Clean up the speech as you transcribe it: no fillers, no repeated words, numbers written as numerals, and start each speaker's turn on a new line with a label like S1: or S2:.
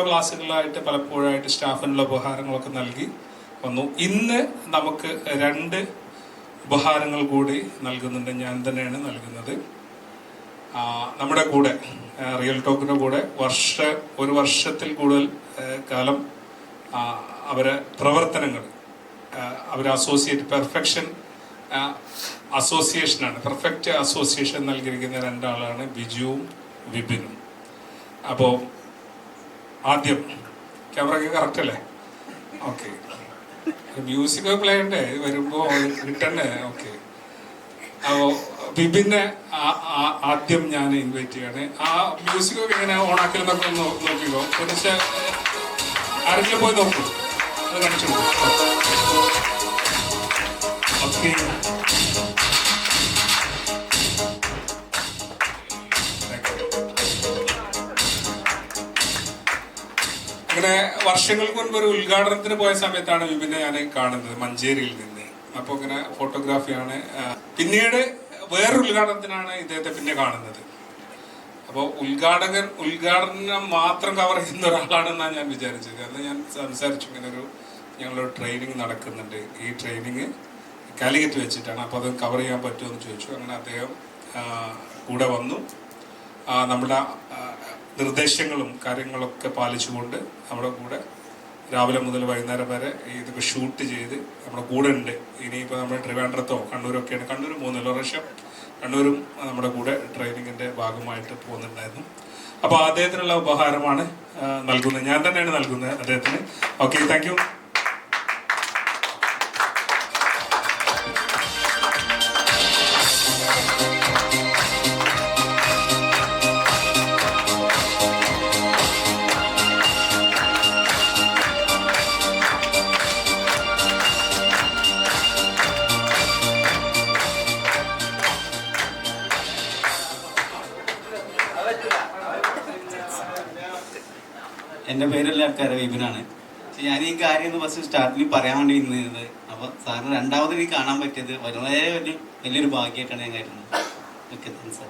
S1: ക്ലാസ്സുകളായിട്ട് പലപ്പോഴായിട്ട് സ്റ്റാഫിനുള്ള ഉപഹാരങ്ങളൊക്കെ നൽകി വന്നു. ഇന്ന് നമുക്ക് 2 ഉപഹാരങ്ങൾ കൂടി നൽകുന്നുണ്ട്. ഞാൻ തന്നെയാണ് നൽകുന്നത്. നമ്മുടെ കൂടെ റിയൽ ടോക്കിൻ്റെ കൂടെ ഒരു വർഷത്തിൽ കൂടുതൽ കാലം അവരെ പ്രവർത്തനങ്ങൾ അസോസിയേറ്റ് പെർഫെക്ഷൻ അസോസിയേഷനാണ്, പെർഫെക്റ്റ് അസോസിയേഷൻ നൽകിയിരിക്കുന്ന 2 ആളാണ് ബിജുവും വിപിനും. അപ്പോൾ ആദ്യം ക്യാമറയ്ക്ക് കറക്റ്റ് അല്ലേ? ഓക്കെ, മ്യൂസിക് പ്ലേ ഉണ്ടേ വരുമ്പോൾ കിട്ടണ്ടേ? ഓക്കെ, അപ്പോൾ വിപിനെ ആദ്യം ഞാൻ ഇൻവൈറ്റ് ചെയ്യാണ്. ആ മ്യൂസിക്കൊക്കെ ഇങ്ങനെ ഓണാക്കലെന്നൊക്കെ ഒന്ന് നോക്കിക്കോ. പക്ഷേ ആരെങ്കിലും പോയി നോക്കൂ, അത് കാണിച്ചു. ഓക്കെ, അങ്ങനെ വർഷങ്ങൾക്ക് മുൻപ് ഒരു ഉദ്ഘാടനത്തിന് പോയ സമയത്താണ് വിപിനെ ഞാൻ കാണുന്നത്, മഞ്ചേരിയിൽ നിന്ന്. അപ്പോൾ ഇങ്ങനെ ഫോട്ടോഗ്രാഫിയാണ്. പിന്നീട് വേറൊരു ഉദ്ഘാടനത്തിനാണ് ഇദ്ദേഹത്തെ പിന്നെ കാണുന്നത്. അപ്പോൾ ഉദ്ഘാടനം മാത്രം കവർ ചെയ്യുന്ന ഒരാളാണെന്നാണ് ഞാൻ വിചാരിച്ചത്. അന്ന് ഞാൻ സംസാരിച്ചു, ഇങ്ങനെ ഞങ്ങളൊരു ട്രെയിനിങ് നടക്കുന്നുണ്ട്, ഈ ട്രെയിനിങ് കാലിക്കറ്റ് വെച്ചിട്ടാണ്, അപ്പോൾ അത് കവർ ചെയ്യാൻ പറ്റുമോ എന്ന് ചോദിച്ചു. അങ്ങനെ അദ്ദേഹം കൂടെ വന്നു. നമ്മുടെ നിർദ്ദേശങ്ങളും കാര്യങ്ങളൊക്കെ പാലിച്ചുകൊണ്ട് നമ്മുടെ കൂടെ രാവിലെ മുതൽ വൈകുന്നേരം വരെ ഇതൊക്കെ ഷൂട്ട് ചെയ്ത് നമ്മുടെ കൂടെ ഉണ്ട്. ഇനിയിപ്പോൾ നമ്മൾ ട്രിവാൻഡ്രത്തോ കണ്ണൂരൊക്കെയാണ്, കണ്ണൂർ 3 പ്രാവശ്യം കണ്ണൂരും നമ്മുടെ കൂടെ ട്രെയിനിങ്ങിൻ്റെ ഭാഗമായിട്ട് പോകുന്നുണ്ടായിരുന്നു. അപ്പോൾ അദ്ദേഹത്തിനുള്ള ഉപഹാരമാണ് നൽകുന്നത്, ഞാൻ തന്നെയാണ് നൽകുന്നത് അദ്ദേഹത്തിന്. Okay, thank you.
S2: എൻ്റെ പേരെല്ലാവർക്കും വിപിനാണ്. ഞാൻ ഈ കാര്യം ഫസ്റ്റ് സ്റ്റാർട്ടിൽ പറയാൻ വേണ്ടി നിന്നത്. അപ്പോൾ സാറിന് രണ്ടാമത് എനിക്ക് കാണാൻ പറ്റിയത് വളരെ വലിയൊരു ഭാഗ്യമായിട്ടാണ് ഞാൻ കരുതുന്നത്. Okay, thanks sir.